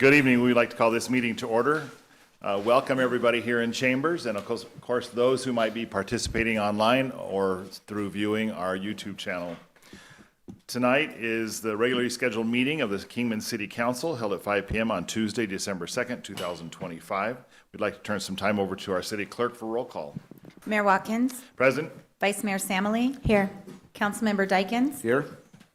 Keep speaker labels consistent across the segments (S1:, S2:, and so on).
S1: Good evening. We'd like to call this meeting to order. Welcome everybody here in Chambers, and of course those who might be participating online or through viewing our YouTube channel. Tonight is the regularly scheduled meeting of the Kingman City Council held at 5 p.m. on Tuesday, December 2nd, 2025. We'd like to turn some time over to our city clerk for roll call.
S2: Mayor Watkins.
S1: Present.
S2: Vice Mayor Samily. Here. Councilmember Dykens.
S3: Here.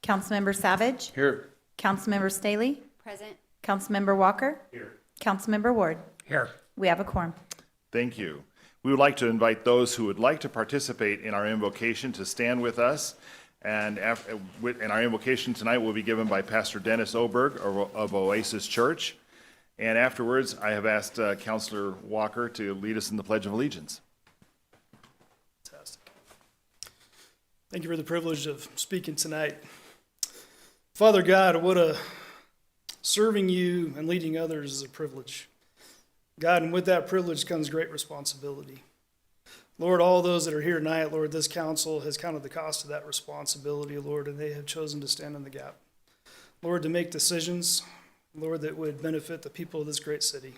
S2: Councilmember Savage.
S3: Here.
S2: Councilmember Staley.
S4: Present.
S2: Councilmember Walker.
S1: Here.
S2: Councilmember Ward.
S3: Here.
S2: We have a quorum.
S1: Thank you. We would like to invite those who would like to participate in our invocation to stand with us. And our invocation tonight will be given by Pastor Dennis Oberg of Oasis Church. And afterwards, I have asked Councilor Walker to lead us in the Pledge of Allegiance.
S5: Fantastic. Thank you for the privilege of speaking tonight. Father God, serving you and leading others is a privilege. God, and with that privilege comes great responsibility. Lord, all those that are here tonight, Lord, this council has counted the cost of that responsibility, Lord, and they have chosen to stand in the gap. Lord, to make decisions, Lord, that would benefit the people of this great city.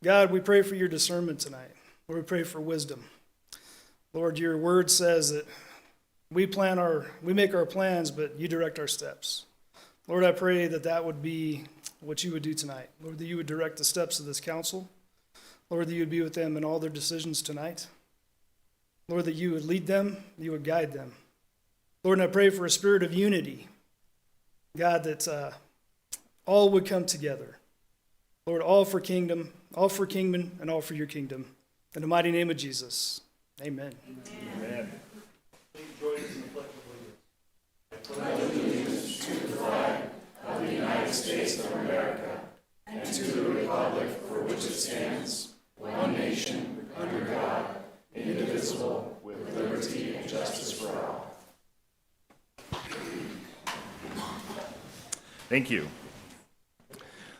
S5: God, we pray for your discernment tonight. Lord, we pray for wisdom. Lord, your word says that we make our plans, but you direct our steps. Lord, I pray that that would be what you would do tonight. Lord, that you would direct the steps of this council. Lord, that you would be with them in all their decisions tonight. Lord, that you would lead them, you would guide them. Lord, and I pray for a spirit of unity. God, that all would come together. Lord, all for Kingman, and all for your kingdom. In the mighty name of Jesus, amen.
S1: Amen.
S5: Please join us in the Pledge of Allegiance.
S6: I pledge allegiance to the flag of the United States of America and to the republic for which it stands, one nation, under God, indivisible, with liberty and justice for all.
S1: Thank you.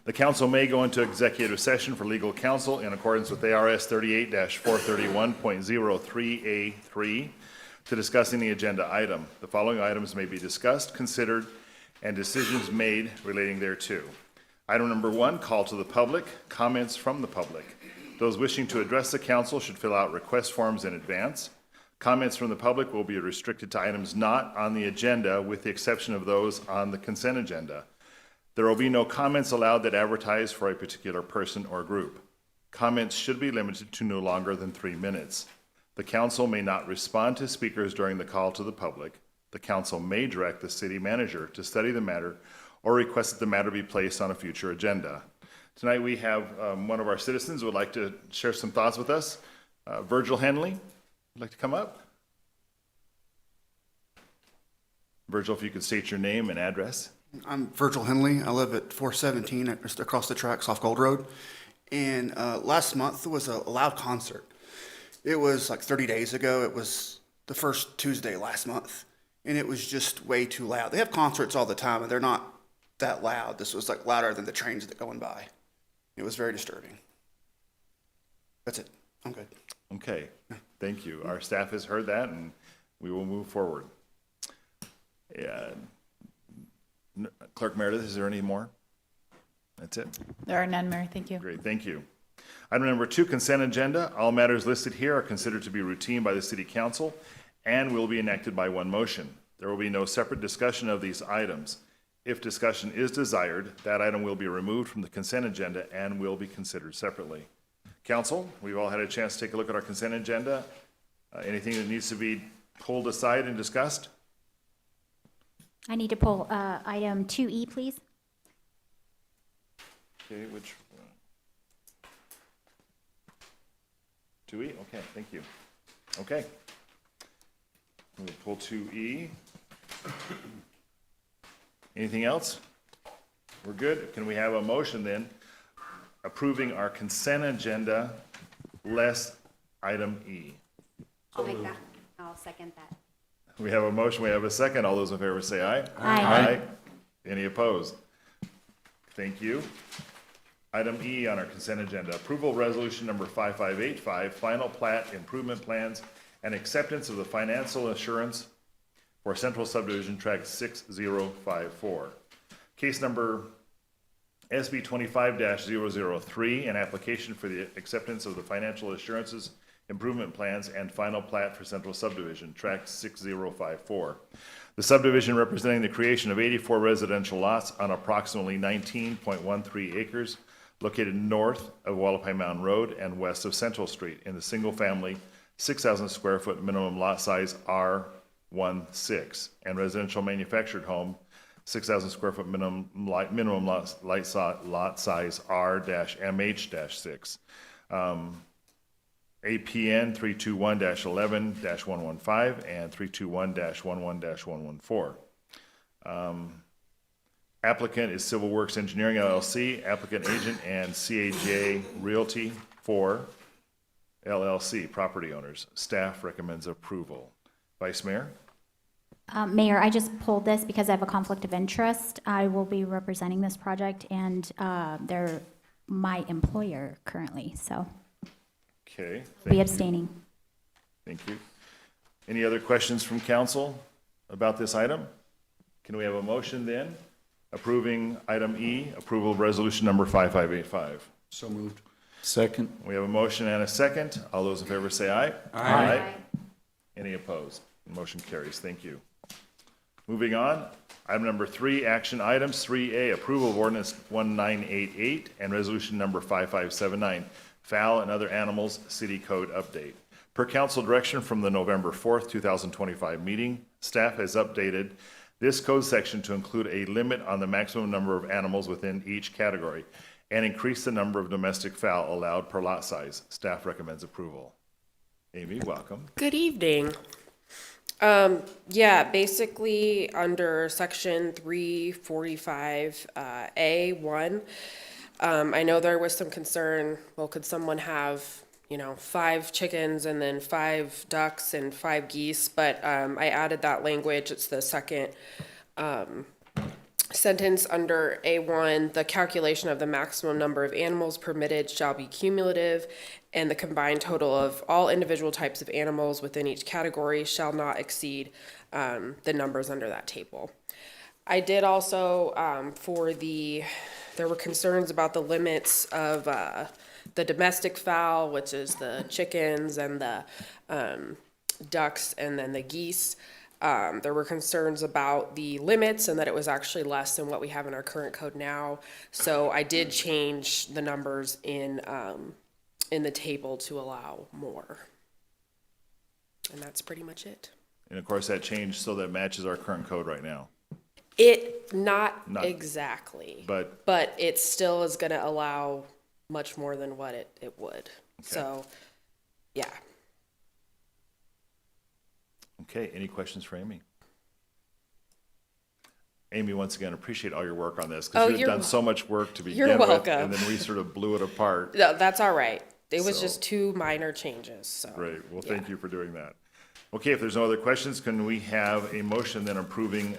S1: The council may go into executive session for legal counsel in accordance with ARS 38-431.03A3 to discuss any agenda item. The following items may be discussed, considered, and decisions made relating thereto. Item number 1, call to the public, comments from the public. Those wishing to address the council should fill out request forms in advance. Comments from the public will be restricted to items not on the agenda with the exception of those on the consent agenda. There will be no comments allowed that advertise for a particular person or group. Comments should be limited to no longer than 3 minutes. The council may not respond to speakers during the call to the public. The council may direct the city manager to study the matter or request that the matter be placed on a future agenda. Tonight we have one of our citizens who would like to share some thoughts with us. Virgil Henley, would like to come up? Virgil, if you could state your name and address.
S3: I'm Virgil Henley. I live at 417 just across the tracks off Gold Road. And last month there was a loud concert. It was like 30 days ago. It was the first Tuesday last month. And it was just way too loud. They have concerts all the time and they're not that loud. This was like louder than the trains that going by. It was very disturbing. That's it. I'm good.
S1: Okay, thank you. Our staff has heard that and we will move forward. Yeah. Clerk Meredith, is there any more? That's it.
S2: There are none, Mayor. Thank you.
S1: Great, thank you. Item number 2, consent agenda. All matters listed here are considered to be routine by the City Council and will be enacted by one motion. There will be no separate discussion of these items. If discussion is desired, that item will be removed from the consent agenda and will be considered separately. Council, we've all had a chance to take a look at our consent agenda. Anything that needs to be pulled aside and discussed?
S4: I need to pull item 2E, please.
S1: Okay, which 2E? Okay, thank you. Okay. We'll pull 2E. Anything else? We're good. Can we have a motion then approving our consent agenda less item E?
S4: I'll make that. I'll second that.
S1: We have a motion, we have a second. All those in favor say aye.
S4: Aye.
S1: Any opposed? Thank you. Item E on our consent agenda, approval resolution number 5585, final plat improvement plans and acceptance of the financial assurance for Central Subdivision Tract 6054. Case number SB 25-003, an application for the acceptance of the financial assurances improvement plans and final plat for Central Subdivision, Tract 6054. The subdivision representing the creation of 84 residential lots on approximately 19.13 acres located north of Wallapai Mountain Road and west of Central Street in the single-family 6,000 square foot minimum lot size R16 and residential manufactured home 6,000 square foot minimum lot size R-MH-6. APN 321-11-115 and 321-11-114. Applicant is Civil Works Engineering LLC, applicant agent and CAJ Realty 4 LLC, property owners. Staff recommends approval. Vice Mayor?
S4: Mayor, I just pulled this because I have a conflict of interest. I will be representing this project, and they're my employer currently, so
S1: Okay.
S4: be abstaining.
S1: Thank you. Any other questions from council about this item? Can we have a motion then approving item E, approval of resolution number 5585?
S6: So moved.
S7: Second.
S1: We have a motion and a second. All those in favor say aye.
S7: Aye.
S1: Any opposed? Motion carries. Thank you. Moving on, item number 3, action items. 3A, approval of ordinance 1988 and resolution number 5579, fowl and other animals city code update. Per council direction from the November 4th, 2025 meeting, staff has updated this code section to include a limit on the maximum number of animals within each category and increase the number of domestic fowl allowed per lot size. Staff recommends approval. Amy, welcome.
S8: Good evening. Basically under section 345, A1, I know there was some concern, well, could someone have, 5 chickens and then 5 ducks and 5 geese? But, I added that language. It's the second, sentence under A1, the calculation of the maximum number of animals permitted shall be cumulative, and the combined total of all individual types of animals within each category shall not exceed the numbers under that table. I did also, there were concerns about the limits of the domestic fowl, which is the chickens and the ducks and then the geese. There were concerns about the limits and that it was actually less than what we have in our current code now. So I did change the numbers in the table to allow more. And that's pretty much it.
S1: And of course, that changed so that it matches our current code right now.
S8: Not
S1: Not-
S8: exactly.
S1: But
S8: But it still is gonna allow much more than what it would. So, yeah.
S1: okay, any questions for Amy? Amy, once again, appreciate all your work on this
S8: Oh,
S1: because you've
S8: you're
S1: done so much work to begin
S8: you're
S1: with,
S8: welcome.
S1: and then we sort of blew it apart.
S8: No, that's all right. It was
S1: So-
S8: just 2 minor changes, so.
S1: Great, well, thank
S8: yeah.
S1: you for doing that. Okay, if there's no other questions, can we have a motion then approving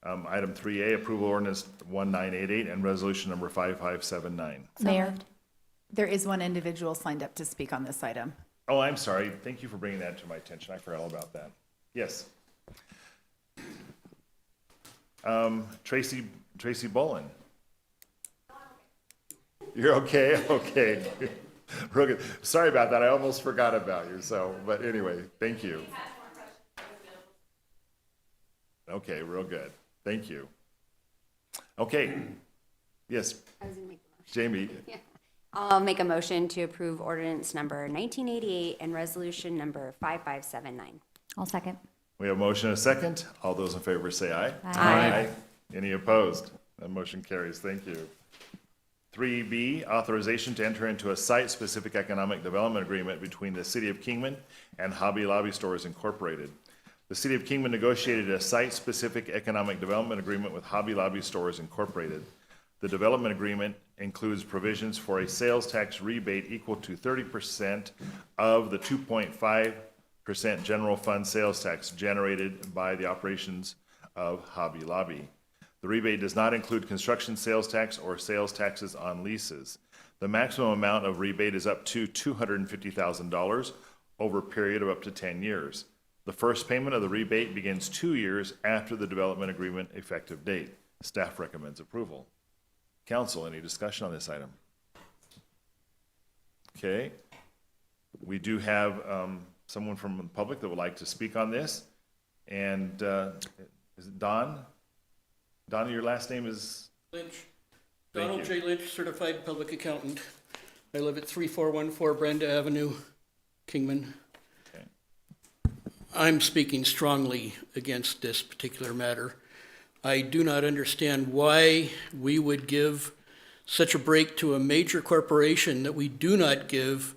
S1: item 3A, approval ordinance 1988 and resolution number 5579?
S2: Mayor,
S9: There is one individual signed up to speak on this item.
S1: Oh, I'm sorry, thank you for bringing that to my attention, I forgot all about that. Yes. Tracy Bolin. You're okay? Okay. Real good. Sorry about that, I almost forgot about you, so, but anyway, thank you. Okay, real good, thank you. Okay, yes,
S10: I was gonna make the motion.
S1: Jamie,
S10: I'll make a motion to approve ordinance number 1988 and resolution number 5579.
S4: I'll second.
S1: we have a motion and a second. All those in favor say aye.
S4: Aye.
S1: Any opposed? That motion carries. Thank you. 3B, authorization to enter into a site-specific economic development agreement between the City of Kingman and Hobby Lobby Stores Incorporated. The City of Kingman negotiated a site-specific economic development agreement with Hobby Lobby Stores Incorporated. The development agreement includes provisions for a sales tax rebate equal to 30% of the 2.5% general fund sales tax generated by the operations of Hobby Lobby. The rebate does not include construction sales tax or sales taxes on leases. The maximum amount of rebate is up to $250,000 over a period of up to 10 years. The first payment of the rebate begins 2 years after the development agreement effective date. Staff recommends approval. Council, any discussion on this item? Okay. We do have someone from the public that would like to speak on this. And is it Don? Don, your last name is?
S7: Lynch.
S1: Thank
S7: Donald
S1: you.
S7: J. Lynch, certified public accountant. I live at 3414 Brenda Avenue, Kingman.
S1: Okay.
S7: I'm speaking strongly against this particular matter. I do not understand why we would give such a break to a major corporation that we do not give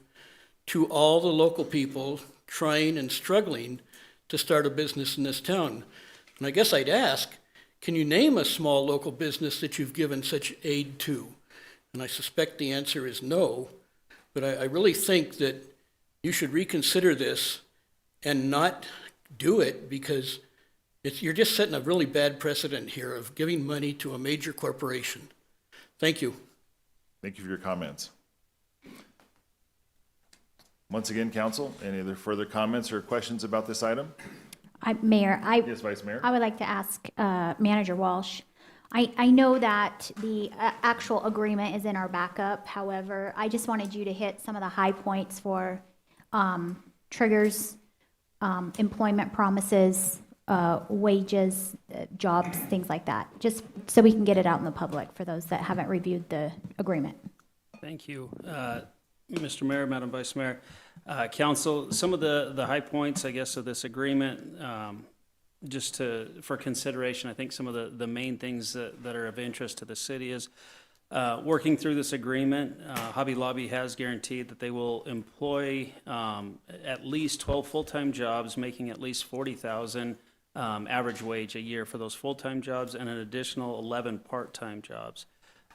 S7: to all the local people trying and struggling to start a business in this town. And I guess I'd ask, can you name a small local business that you've given such aid to? And I suspect the answer is no, but I really think that you should reconsider this and not do it, because you're just setting a really bad precedent here of giving money to a major corporation. Thank you.
S1: Thank you for your comments. Once again, council, any other further comments or questions about this item?
S4: Mayor,
S1: Yes, Vice Mayor?
S4: I would like to ask Manager Walsh. I know that the actual agreement is in our backup. However, I just wanted you to hit some of the high points for triggers, employment promises, wages, jobs, things like that, just so we can get it out in the public for those that haven't reviewed the agreement.
S11: Thank you, Mr. Mayor, Madam Vice Mayor. Council, some of the high points, I guess, of this agreement, just for consideration, I think some of the main things that are of interest to the city is working through this agreement. Hobby Lobby has guaranteed that they will employ at least 12 full-time jobs, making at least $40,000 average wage a year for those full-time jobs, and an additional 11 part-time jobs.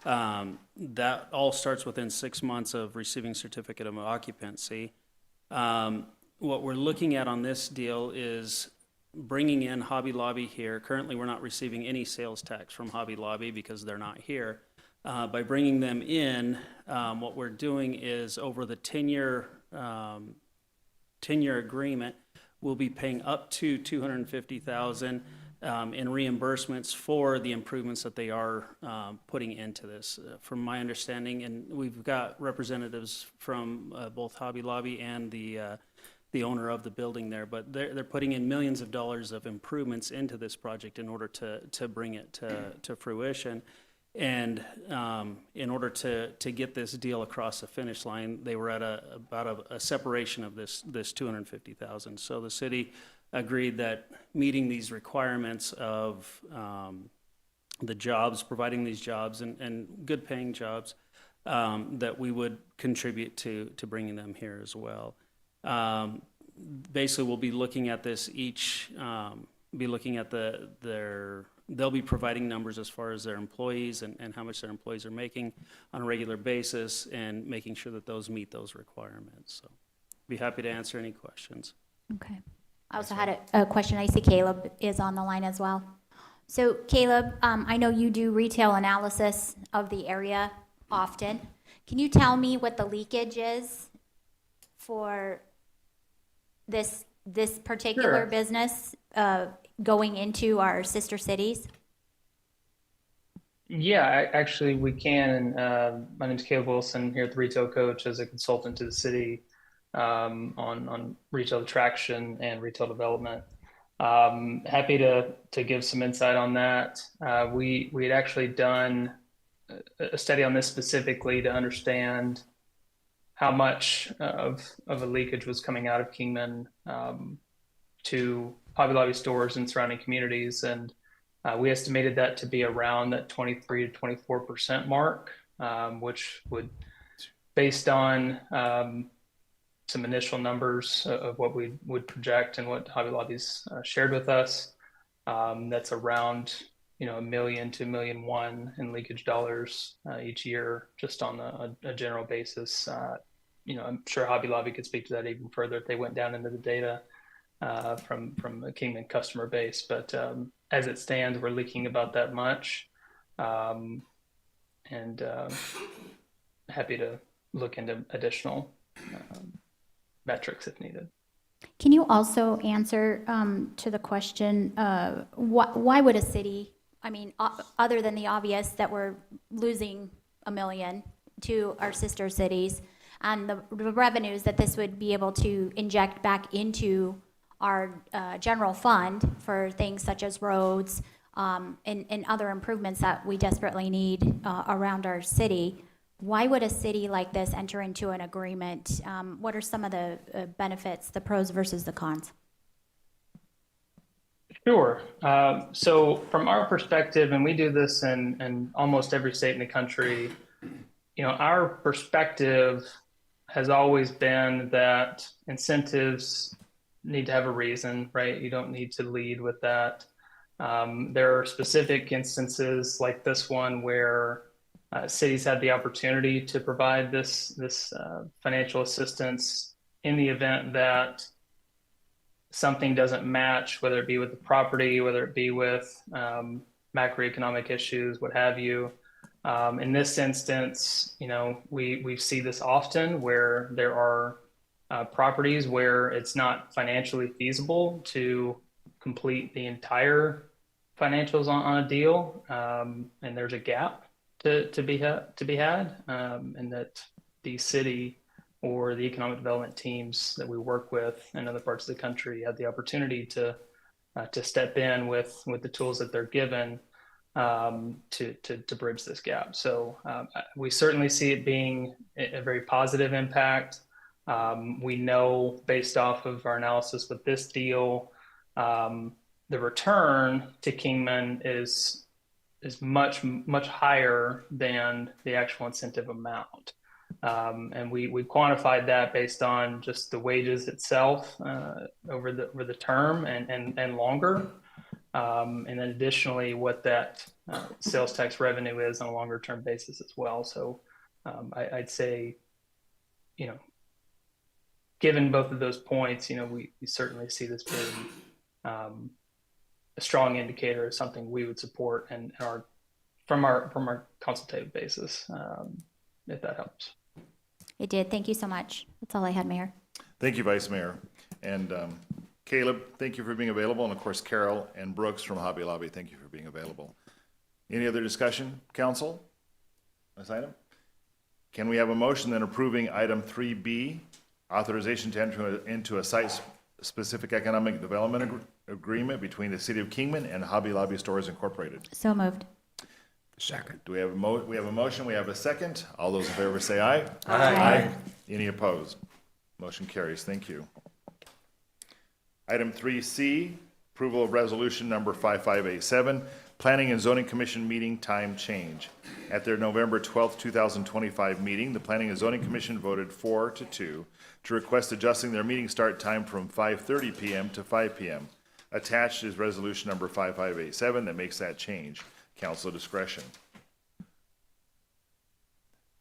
S11: That all starts within 6 months of receiving certificate of occupancy. What we're looking at on this deal is bringing in Hobby Lobby here. Currently, we're not receiving any sales tax from Hobby Lobby because they're not here. By bringing them in, what we're doing is over the 10-year agreement, we'll be paying up to $250,000 in reimbursements for the improvements that they are putting into this. From my understanding, and we've got representatives from both Hobby Lobby and the owner of the building there, but they're putting in millions of dollars of improvements into this project in order to bring it to fruition. And in order to get this deal across the finish line, they were at about a separation of this $250,000. So the city agreed that meeting these requirements of the jobs, providing these jobs and good paying jobs, that we would contribute to bringing them here as well. Basically, we'll be looking at this they'll be providing numbers as far as their employees and how much their employees are making on a regular basis, and making sure that those meet those requirements. So be happy to answer any questions.
S4: Okay. I also had a question. I see Caleb is on the line as well. So Caleb, I know you do retail analysis of the area often. Can you tell me what the leakage is for this particular
S12: Sure.
S4: business going into our sister cities?
S12: Yeah, actually, we can. My name is Caleb Wilson, here at the Retail Coach as a consultant to the city on retail attraction and retail development. Happy to give some insight on that. We had actually done a study on this specifically to understand how much of a leakage was coming out of Kingman to Hobby Lobby stores and surrounding communities, and we estimated that to be around that 23 to 24% mark, which would, based on some initial numbers of what we would project and what Hobby Lobby's shared with us, that's around $1 million to $1.1 million in leakage dollars each year, just on a general basis. I'm sure Hobby Lobby could speak to that even further if they went down into the data from a Kingman customer base. But as it stands, we're leaking about that much, and happy to look into additional metrics if needed.
S4: Can you also answer to the question, why would a city I mean, other than the obvious that we're losing $1 million to our sister cities, and the revenues that this would be able to inject back into our general fund for things such as roads and other improvements that we desperately need around our city. Why would a city like this enter into an agreement? What are some of the benefits, the pros versus the cons?
S12: Sure. So from our perspective, and we do this in almost every state in the country, our perspective has always been that incentives need to have a reason, right? You don't need to lead with that. There are specific instances like this one where cities had the opportunity to provide this financial assistance in the event that something doesn't match, whether it be with the property, whether it be with macroeconomic issues, what have you. In this instance, we see this often where there are properties where it's not financially feasible to complete the entire financials on a deal, and there's a gap to be had, and that the city or the economic development teams that we work with in other parts of the country have the opportunity to step in with the tools that they're given to bridge this gap. So we certainly see it being a very positive impact. We know based off of our analysis with this deal, the return to Kingman is much higher than the actual incentive amount. And we quantified that based on just the wages itself over the term and longer. And then additionally, what that sales tax revenue is on a longer term basis as well. So I'd say, given both of those points, we certainly see this being a strong indicator of something we would support and from our consultative basis, if that helps.
S4: It did. Thank you so much. That's all I had, Mayor.
S1: Thank you, Vice Mayor. And Caleb, thank you for being available. And of course, Carol and Brooks from Hobby Lobby, thank you for being available. Any other discussion, council? This item? Can we have a motion then approving item 3B, authorization to enter into a site-specific economic development agreement between the City of Kingman and Hobby Lobby Stores Incorporated?
S4: So moved.
S6: Second.
S1: Do we have we have a motion, we have a second. All those in favor say aye.
S4: Aye.
S1: Any opposed? Motion carries. Thank you. Item 3C, approval of resolution number 5587, Planning and Zoning Commission meeting time change. At their November 12th, 2025 meeting, the Planning and Zoning Commission voted 4-2 to request adjusting their meeting start time from 5:30 p.m. to 5 p.m. Attached is resolution number 5587 that makes that change. Council discretion.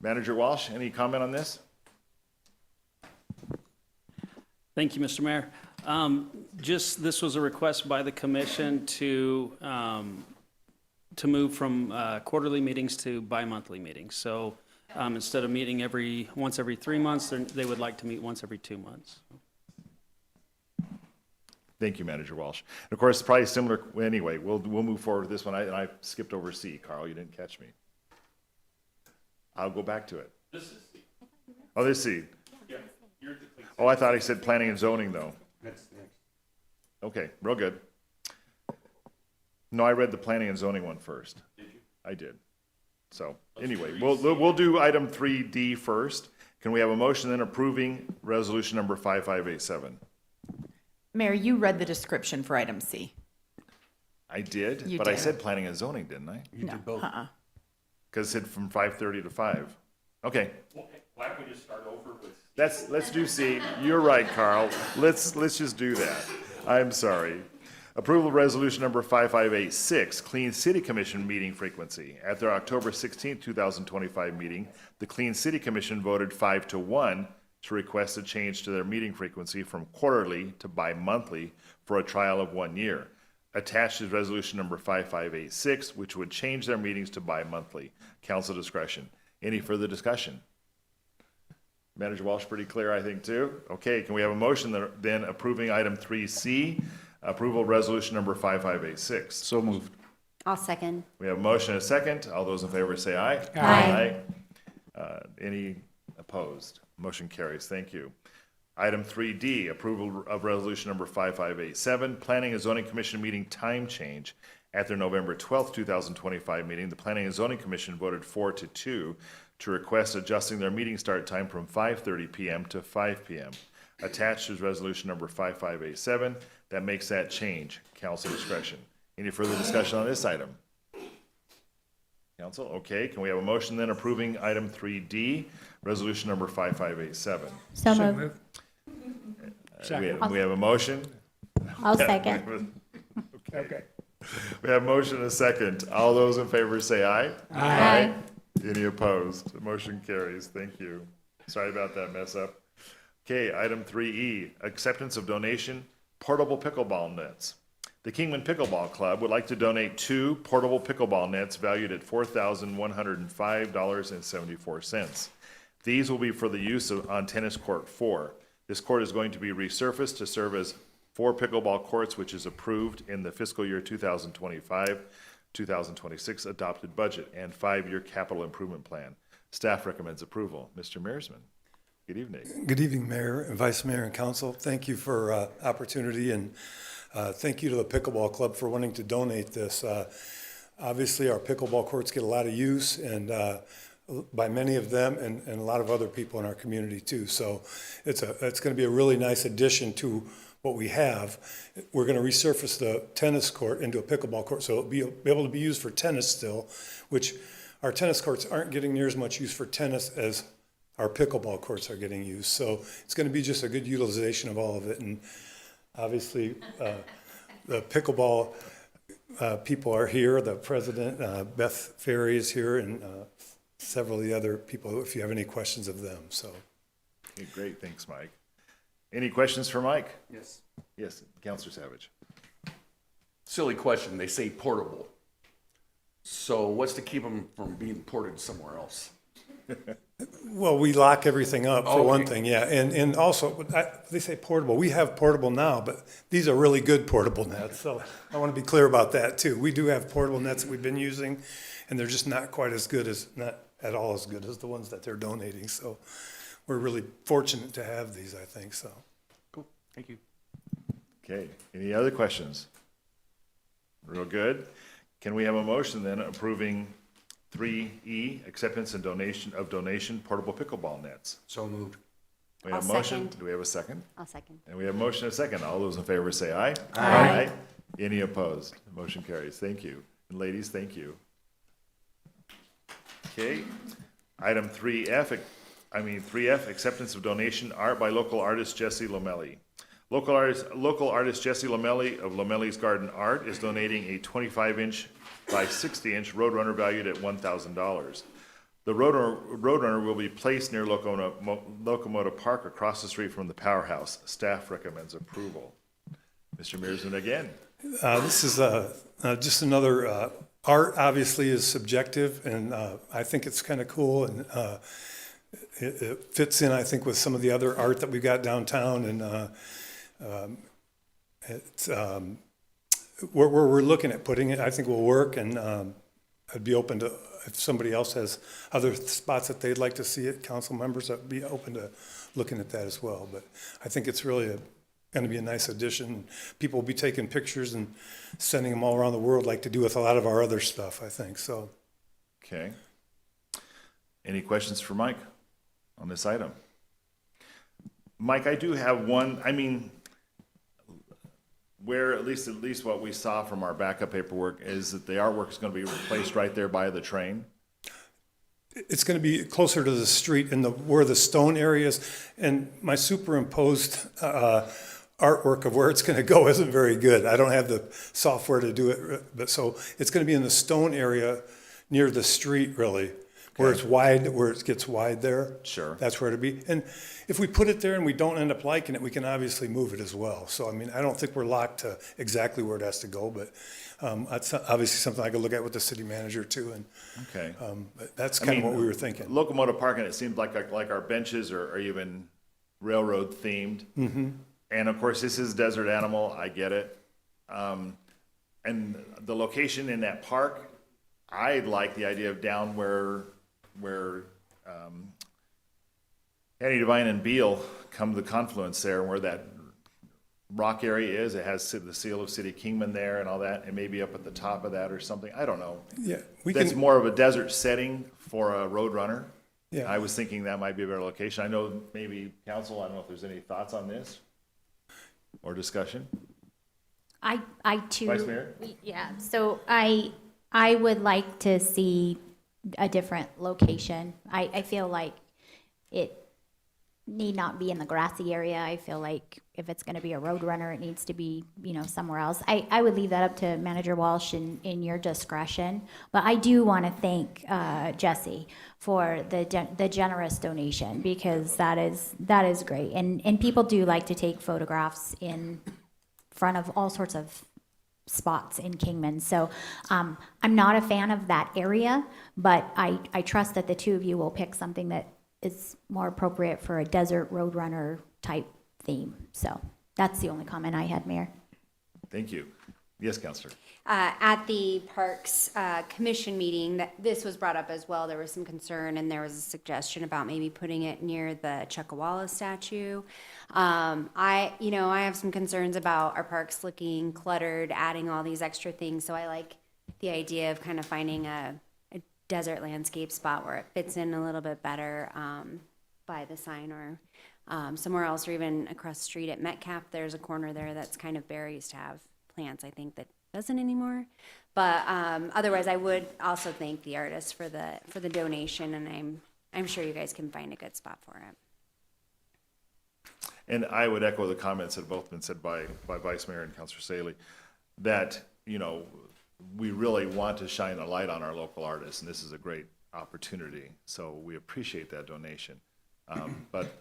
S1: Manager Walsh, any comment on this?
S11: Thank you, Mr. Mayor. This was a request by the commission to move from quarterly meetings to bi-monthly meetings. So instead of meeting once every 3 months, they would like to meet once every 2 months.
S1: Thank you, Manager Walsh. And of course, it's probably similar. Anyway, we'll move forward with this one. I skipped over C. Carl, you didn't catch me. I'll go back to it. This is C. Oh, this is C. Yeah. Oh, I thought he said planning and zoning, though.
S6: That's next.
S1: Okay, real good. No, I read the planning and zoning one first. Did you? I did. So anyway, we'll do item 3D first. Can we have a motion then approving resolution number 5587?
S9: Mayor, you read the description for item C.
S1: I did,
S9: You
S1: but I
S9: did.
S1: said planning and zoning, didn't I?
S6: You did both.
S1: Because it said from 5:30 to 5. Okay.
S11: Why don't we just start over with?
S1: Let's do C. You're right, Carl. Let's just do that. I'm sorry. Approval of resolution number 5586, Clean City Commission meeting frequency. At their October 16, 2025 meeting, the Clean City Commission voted 5-1 to request a change to their meeting frequency from quarterly to bi-monthly for a trial of 1 year. Attached is resolution number 5586, which would change their meetings to bi-monthly. Council discretion. Any further discussion? Manager Walsh, pretty clear, I think, too. Okay, can we have a motion then approving item 3C, approval resolution number 5586?
S6: So moved.
S10: I'll second.
S1: We have a motion and a second. All those in favor say aye.
S2: Aye.
S1: Any opposed? Motion carries. Thank you. Item 3D, approval of resolution number 5587, Planning and Zoning Commission meeting time change. At their November 12th, 2025 meeting, the Planning and Zoning Commission voted 4-2 to request adjusting their meeting start time from 5:30 PM to 5 PM. Attached is resolution number 5587 that makes that change. Council discretion. Any further discussion on this item? Council, okay. Can we have a motion then approving item 3D, resolution number 5587?
S4: So moved.
S1: We have a motion.
S4: I'll second.
S1: Okay. We have a motion and a second. All those in favor say aye.
S4: Aye.
S1: Any opposed? Motion carries. Thank you. Sorry about that mess up. Okay, item 3E, acceptance of donation, portable pickleball nets. The Kingman Pickleball Club would like to donate 2 portable pickleball nets valued at $4,105.74. These will be for the use on tennis court 4. This court is going to be resurfaced to serve as 4 pickleball courts, which is approved in the fiscal year 2025-2026 adopted budget and 5-year capital improvement plan. Staff recommends approval. Mr. Mearsman, good evening.
S13: Good evening, Mayor and Vice Mayor and Council. Thank you for opportunity, and thank you to the Pickleball Club for wanting to donate this. Obviously, our pickleball courts get a lot of use, and by many of them and a lot of other people in our community too. So it's going to be a really nice addition to what we have. We're going to resurface the tennis court into a pickleball court, so it'll be able to be used for tennis still, which our tennis courts aren't getting near as much use for tennis as our pickleball courts are getting used. So it's going to be just a good utilization of all of it. And obviously, the pickleball people are here. The president, Beth Ferry, is here, and several of the other people, if you have any questions of them. So,
S1: Okay, great. Thanks, Mike. Any questions for Mike?
S6: Yes.
S1: Yes, Councilor Savage.
S6: Silly question. They say portable. So what's to keep them from being ported somewhere else?
S13: well, we lock everything up for
S6: Okay.
S13: one thing, yeah. And also, they say portable. We have portable now, but these are really good portable nets. So I want to be clear about that too. We do have portable nets that we've been using, and they're just not quite as good as, not at all as good as the ones that they're donating. So we're really fortunate to have these, I think, so.
S6: Cool. Thank you.
S1: Okay, any other questions? Real good. Can we have a motion then approving 3E, acceptance and donation portable pickleball nets?
S6: So moved.
S1: We have a
S10: I'll
S1: motion.
S10: second.
S1: Do we have a second?
S10: I'll second.
S1: And we have a motion and a second. All those in favor say aye.
S10: Aye.
S1: Any opposed? Motion carries. Thank you. And ladies, thank you. Okay, item 3F, acceptance of donation, art by local artist Jesse Lomelli. Local artist Jesse Lomelli of Lomelli's Garden Art is donating a 25-inch by 60-inch Roadrunner valued at $1,000. The Roadrunner will be placed near Locomotive Park across the street from the Powerhouse. Staff recommends approval. Mr. Mearsman again.
S13: This is just another, art obviously is subjective, and I think it's kind of cool, and it fits in, I think, with some of the other art that we've got downtown, and it's, where we're looking at putting it, I think will work, and I'd be open to, if somebody else has other spots that they'd like to see it, council members, I'd be open to looking at that as well. But I think it's really going to be a nice addition. People will be taking pictures and sending them all around the world like to do with a lot of our other stuff, I think, so.
S1: Okay. Any questions for Mike on this item? Mike, I do have one, where at least what we saw from our backup paperwork is that the artwork is going to be replaced right there by the train.
S13: It's going to be closer to the street and where the stone area is, and my superimposed artwork of where it's going to go isn't very good. I don't have the software to do it, but so it's going to be in the stone area near the street, really, where it's wide, where it gets wide there.
S1: Sure.
S13: That's where it'll be. And if we put it there and we don't end up liking it, we can obviously move it as well. So, I don't think we're locked to exactly where it has to go, but that's obviously something I could look at with the city manager too. And
S1: Okay.
S13: but that's kind of what we were thinking.
S1: Locomotive Park, and it seemed like our benches are even railroad themed. Mm-hmm. And of course, this is Desert Animal. I get it. and the location in that park, I like the idea of down where Annie Devine and Beale come to the confluence there, where that rock area is. It has the seal of City of Kingman there and all that, and maybe up at the top of that or something. I don't know.
S13: Yeah, we
S1: That's
S13: can,
S1: more of a desert setting for a road runner.
S13: yeah.
S1: I was thinking that might be a better location. I know maybe council, I don't know if there's any thoughts on this or discussion.
S4: I too.
S1: Vice Mayor?
S4: Yeah, so I would like to see a different location. I feel like it need not be in the grassy area. I feel like if it's gonna be a road runner, it needs to be, somewhere else. I would leave that up to Manager Walsh in your discretion. But I do want to thank Jesse for the generous donation, because that is great. And people do like to take photographs in front of all sorts of spots in Kingman. So I'm not a fan of that area, but I trust that the two of you will pick something that is more appropriate for a desert roadrunner type theme. So that's the only comment I had, Mayor.
S1: Thank you. Yes, Counselor.
S10: At the Parks Commission meeting, this was brought up as well. There was some concern, and there was a suggestion about maybe putting it near the Chuckawalla statue. I have some concerns about our parks looking cluttered, adding all these extra things. So I like the idea of kind of finding a desert landscape spot where it fits in a little bit better by the sign, or somewhere else, or even across the street at Metcalf. There's a corner there that's kind of bare, used to have plants, I think, that doesn't anymore. But otherwise, I would also thank the artist for the donation, and I'm sure you guys can find a good spot for it.
S1: And I would echo the comments that have both been said by Vice Mayor and Councilor Saley, that, we really want to shine a light on our local artists, and this is a great opportunity. So we appreciate that donation. But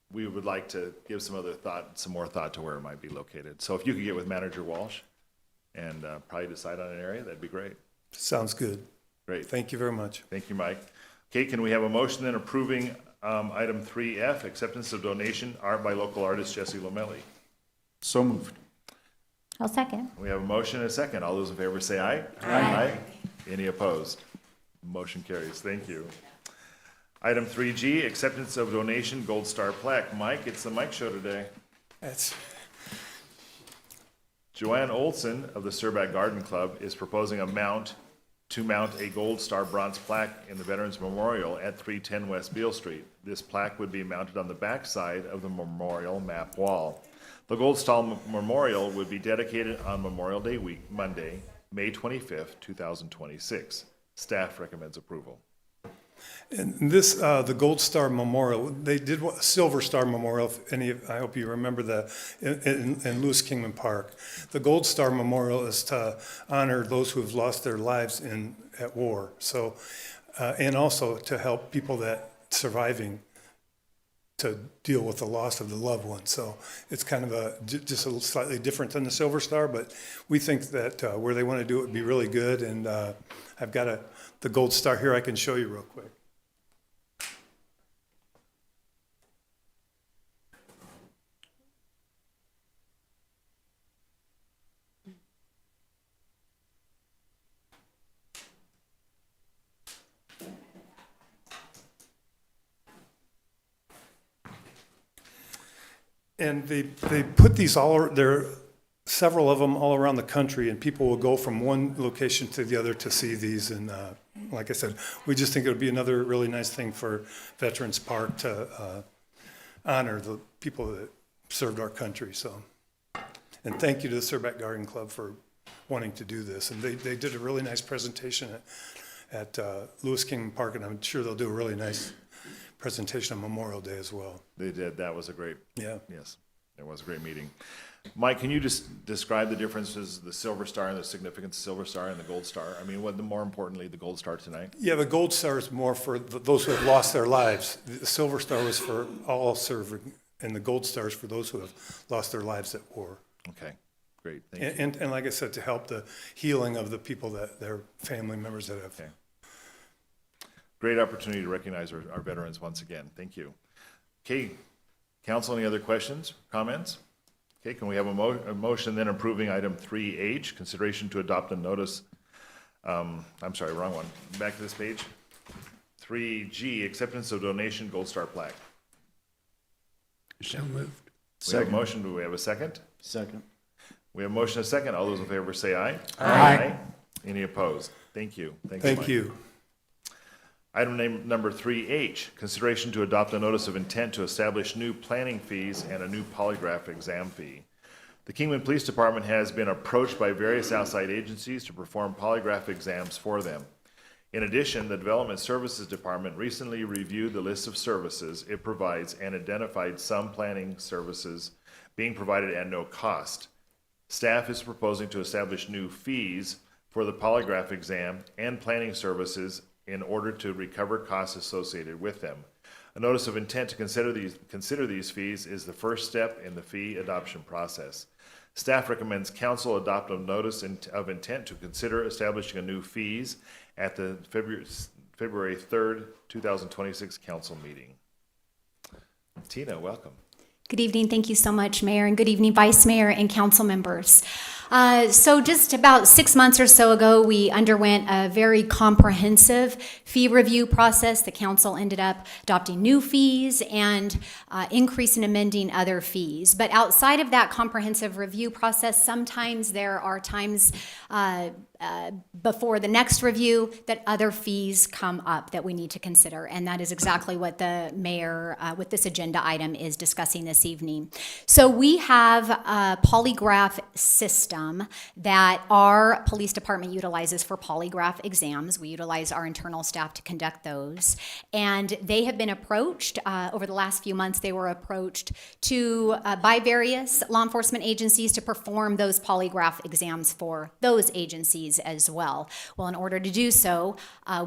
S1: we would like to give some more thought to where it might be located. So if you could get with Manager Walsh and probably decide on an area, that'd be great.
S13: Sounds good.
S1: Great.
S13: Thank you very much.
S1: Thank you, Mike. Okay, can we have a motion then approving item 3F, acceptance of donation, art by local artist Jesse Lomelli?
S6: So moved.
S4: I'll second.
S1: We have a motion and a second. All those in favor say aye.
S4: Aye.
S1: Any opposed? Motion carries. Thank you. Item 3G, acceptance of donation, Gold Star plaque. Mike, it's the Mike Show today.
S13: That's,
S1: Joanne Olson of the Surback Garden Club is proposing to mount a Gold Star bronze plaque in the Veterans Memorial at 310 West Beale Street. This plaque would be mounted on the back side of the memorial map wall. The Gold Star Memorial would be dedicated on Memorial Day week, Monday, May 25th, 2026. Staff recommends approval.
S13: and this, the Gold Star Memorial, they did a Silver Star Memorial, I hope you remember in Lewis Kingman Park. The Gold Star Memorial is to honor those who have lost their lives at war. So, and also to help people that surviving to deal with the loss of the loved one. So it's kind of just a slightly different than the Silver Star, but we think that where they want to do it would be really good. And I've got the Gold Star here I can show you real quick. And they put these there are several of them all around the country, and people will go from one location to the other to see these. And like I said, we just think it would be another really nice thing for Veterans Park to honor the people that served our country. So, and thank you to the Surback Garden Club for wanting to do this. And they did a really nice presentation at Lewis Kingman Park, and I'm sure they'll do a really nice presentation on Memorial Day as well.
S1: They did. That was a great,
S13: Yeah.
S1: yes, it was a great meeting. Mike, can you just describe the differences, the Silver Star and the significance of Silver Star and the Gold Star? I mean, more importantly, the Gold Star tonight?
S13: Yeah, the Gold Star is more for those who have lost their lives. The Silver Star was for all serving, and the Gold Star is for those who have lost their lives at war.
S1: Okay, great, thank you.
S13: And like I said, to help the healing of the people their family members that have.
S1: Okay. Great opportunity to recognize our veterans once again. Thank you. Okay, council, any other questions, comments? Okay, can we have a motion then approving item 3H, consideration to adopt a notice, I'm sorry, wrong one. Back to this page. 3G, acceptance of donation Gold Star plaque.
S6: So moved.
S1: We have a motion, do we have a second?
S6: Second.
S1: We have a motion and a second. All those in favor say aye.
S6: Aye.
S1: Any opposed? Thank you.
S13: Thank
S1: Mike.
S13: you.
S1: Item number 3H, consideration to adopt a notice of intent to establish new planning fees and a new polygraph exam fee. The Kingman Police Department has been approached by various outside agencies to perform polygraph exams for them. In addition, the Development Services Department recently reviewed the list of services it provides and identified some planning services being provided at no cost. Staff is proposing to establish new fees for the polygraph exam and planning services in order to recover costs associated with them. A notice of intent to consider these fees is the first step in the fee adoption process. Staff recommends council adopt a notice of intent to consider establishing a new fees at the February 3rd, 2026 council meeting. Tina, welcome.
S14: Good evening. Thank you so much, Mayor, and good evening, Vice Mayor and council members. So just about 6 months or so ago, we underwent a very comprehensive fee review process. The council ended up adopting new fees and increasing and amending other fees. But outside of that comprehensive review process, sometimes there are times before the next review that other fees come up that we need to consider. And that is exactly what the mayor, with this agenda item, is discussing this evening. So we have a polygraph system that our police department utilizes for polygraph exams. We utilize our internal staff to conduct those. And they have been approached, over the last few months, they were approached by various law enforcement agencies to perform those polygraph exams for those agencies as well. Well, in order to do so,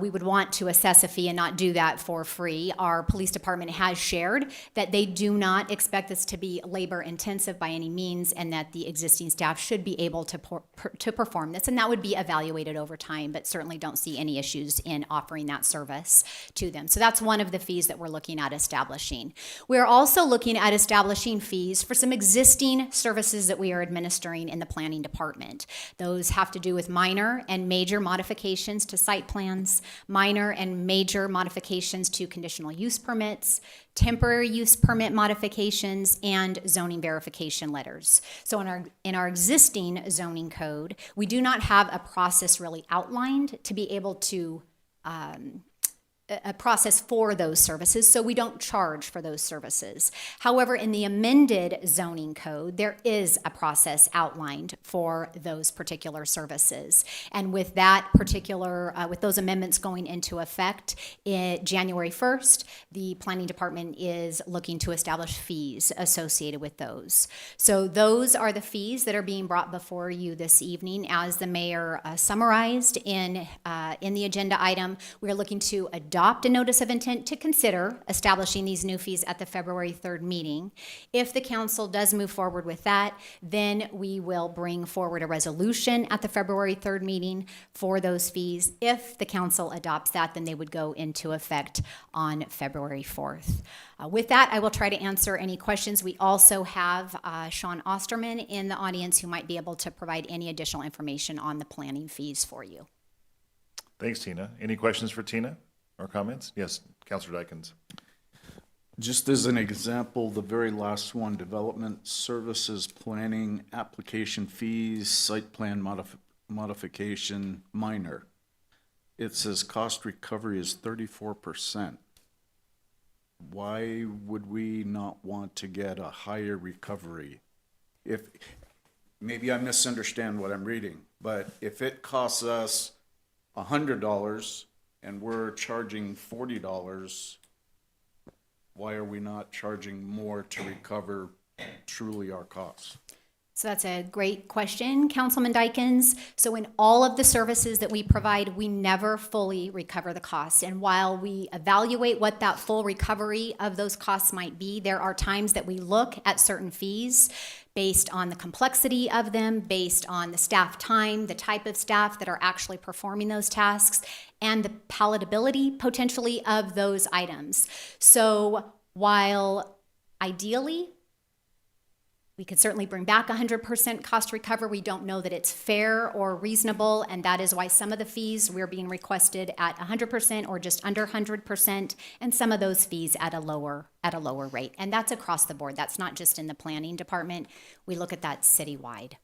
S14: we would want to assess a fee and not do that for free. Our police department has shared that they do not expect this to be labor intensive by any means, and that the existing staff should be able to perform this, and that would be evaluated over time, but certainly don't see any issues in offering that service to them. So that's one of the fees that we're looking at establishing. We're also looking at establishing fees for some existing services that we are administering in the planning department. Those have to do with minor and major modifications to site plans, minor and major modifications to conditional use permits, temporary use permit modifications, and zoning verification letters. So in our existing zoning code, we do not have a process really outlined to be able to a process for those services, so we don't charge for those services. However, in the amended zoning code, there is a process outlined for those particular services. And with that particular, with those amendments going into effect January 1st, the planning department is looking to establish fees associated with those. So those are the fees that are being brought before you this evening. As the mayor summarized in the agenda item, we're looking to adopt a notice of intent to consider establishing these new fees at the February 3rd meeting. If the council does move forward with that, then we will bring forward a resolution at the February 3rd meeting for those fees. If the council adopts that, then they would go into effect on February 4th. With that, I will try to answer any questions. We also have Sean Osterman in the audience who might be able to provide any additional information on the planning fees for you.
S1: Thanks, Tina. Any questions for Tina or comments? Yes, Councilor Dykens.
S6: Just as an example, the very last one, development services planning, application fees, site plan modification, minor. It says cost recovery is 34%. Why would we not want to get a higher recovery? If, maybe I misunderstand what I'm reading, but if it costs us $100 and we're charging $40, why are we not charging more to recover truly our costs?
S14: So that's a great question, Councilman Dykens. So in all of the services that we provide, we never fully recover the costs. And while we evaluate what that full recovery of those costs might be, there are times that we look at certain fees based on the complexity of them, based on the staff time, the type of staff that are actually performing those tasks, and the palatability potentially of those items. So while ideally We could certainly bring back 100% cost recovery. We don't know that it's fair or reasonable, and that is why some of the fees we're being requested at 100% or just under 100%, and some of those fees at a lower rate. And that's across the board. That's not just in the planning department. We look at that citywide.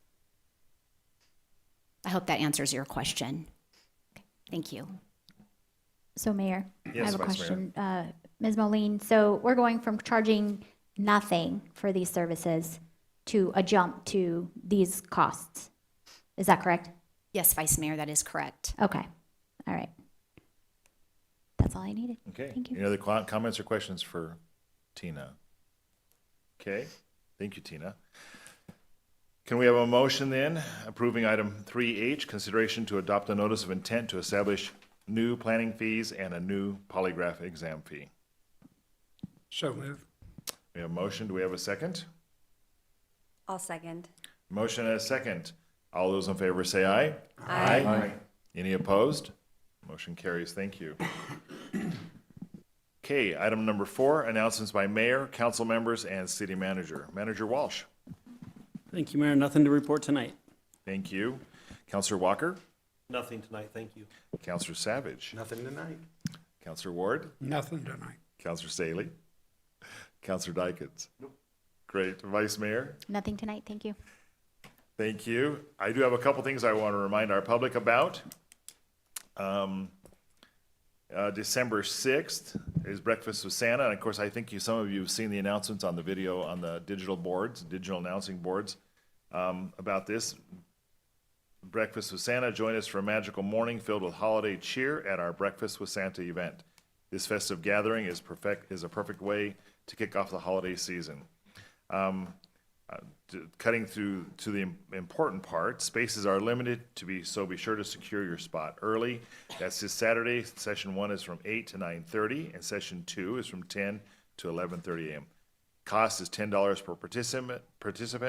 S14: I hope that answers your question. Okay, thank you.
S4: So Mayor, I
S1: Yes,
S4: have a
S1: Vice Mayor.
S4: question. Ms. Moline, so we're going from charging nothing for these services to a jump to these costs. Is that correct?
S14: Yes, Vice Mayor, that is correct.
S4: Okay, all right. That's all I needed.
S1: Okay.
S4: Thank you.
S1: Any other comments or questions for Tina? Okay, thank you, Tina. Can we have a motion then approving item 3H, consideration to adopt a notice of intent to establish new planning fees and a new polygraph exam fee?
S6: So moved.
S1: We have a motion. Do we have a second?
S10: I'll second.
S1: Motion and a second. All those in favor say aye.
S10: Aye.
S1: Any opposed? Motion carries. Thank you. Okay, item number 4, announcements by mayor, council members, and city manager. Manager Walsh.
S11: Thank you, Mayor. Nothing to report tonight.
S1: Thank you. Councilor Walker.
S15: Nothing tonight, thank you.
S1: Councilor Savage.
S15: Nothing tonight.
S1: Councilor Ward.
S6: Nothing tonight.
S1: Councilor Staley. Councilor Dykens. Great. Vice Mayor.
S4: Nothing tonight, thank you.
S1: Thank you. I do have a couple things I want to remind our public about. December 6th is Breakfast with Santa, and of course, I think some of you have seen the announcements on the video on the digital announcing boards about this. Breakfast with Santa, join us for a magical morning filled with holiday cheer at our Breakfast with Santa event. This festive gathering is a perfect way to kick off the holiday season. Cutting through to the important part, spaces are limited so be sure to secure your spot early. That's this Saturday. Session 1 is from 8 to 9:30, and session 2 is from 10 to 11:30 a.m. Cost is $10 per participant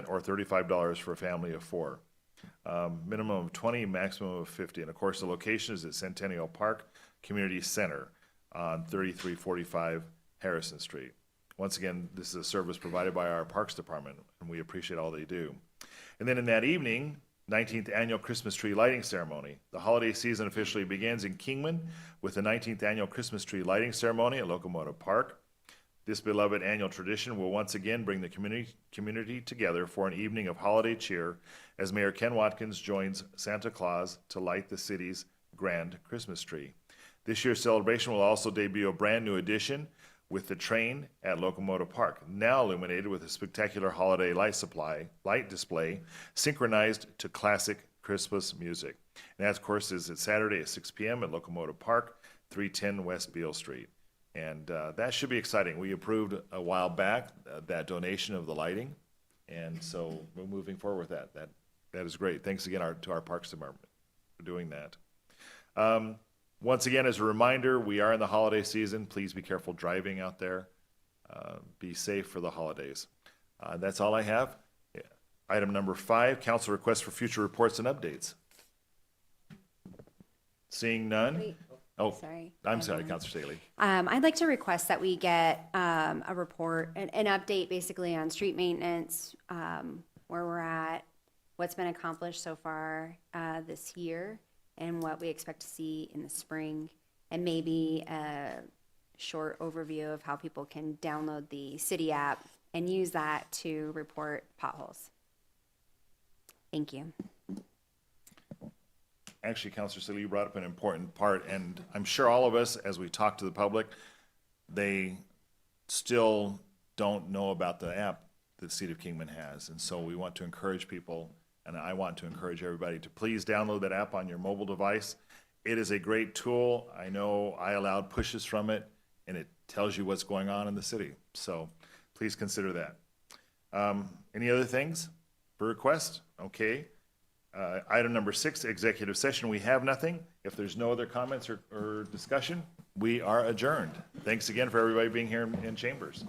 S1: or $35 for a family of 4. Minimum of 20, maximum of 50. And of course, the location is at Centennial Park Community Center on 3345 Harrison Street. Once again, this is a service provided by our Parks Department, and we appreciate all they do. And then in that evening, 19th Annual Christmas Tree Lighting Ceremony. The holiday season officially begins in Kingman with the 19th Annual Christmas Tree Lighting Ceremony at Locomotive Park. This beloved annual tradition will once again bring the community together for an evening of holiday cheer as Mayor Ken Watkins joins Santa Claus to light the city's grand Christmas tree. This year's celebration will also debut a brand new addition with the train at Locomotive Park, now illuminated with a spectacular holiday light display synchronized to classic Christmas music. And that, of course, is at Saturday at 6 p.m. at Locomotive Park, 310 West Beale Street. And that should be exciting. We approved a while back that donation of the lighting, and so we're moving forward with that. That is great. Thanks again to our Parks Department for doing that. Once again, as a reminder, we are in the holiday season. Please be careful driving out there. Be safe for the holidays. That's all I have. Item number 5, council requests for future reports and updates. Seeing none?
S10: Wait.
S1: Oh,
S10: Sorry.
S1: I'm sorry, Councilor Staley.
S10: I'd like to request that we get a report, an update basically on street maintenance, where we're at, what's been accomplished so far this year, and what we expect to see in the spring, and maybe a short overview of how people can download the city app and use that to report potholes. Thank you.
S1: Actually, Councilor Staley, you brought up an important part, and I'm sure all of us, as we talk to the public, they still don't know about the app that the City of Kingman has. And so we want to encourage people, and I want to encourage everybody to please download that app on your mobile device. It is a great tool. I know I allowed pushes from it, and it tells you what's going on in the city. So please consider that. Any other things for request? Okay. Item number 6, executive session. We have nothing. If there's no other comments or discussion, we are adjourned. Thanks again for everybody being here in chambers.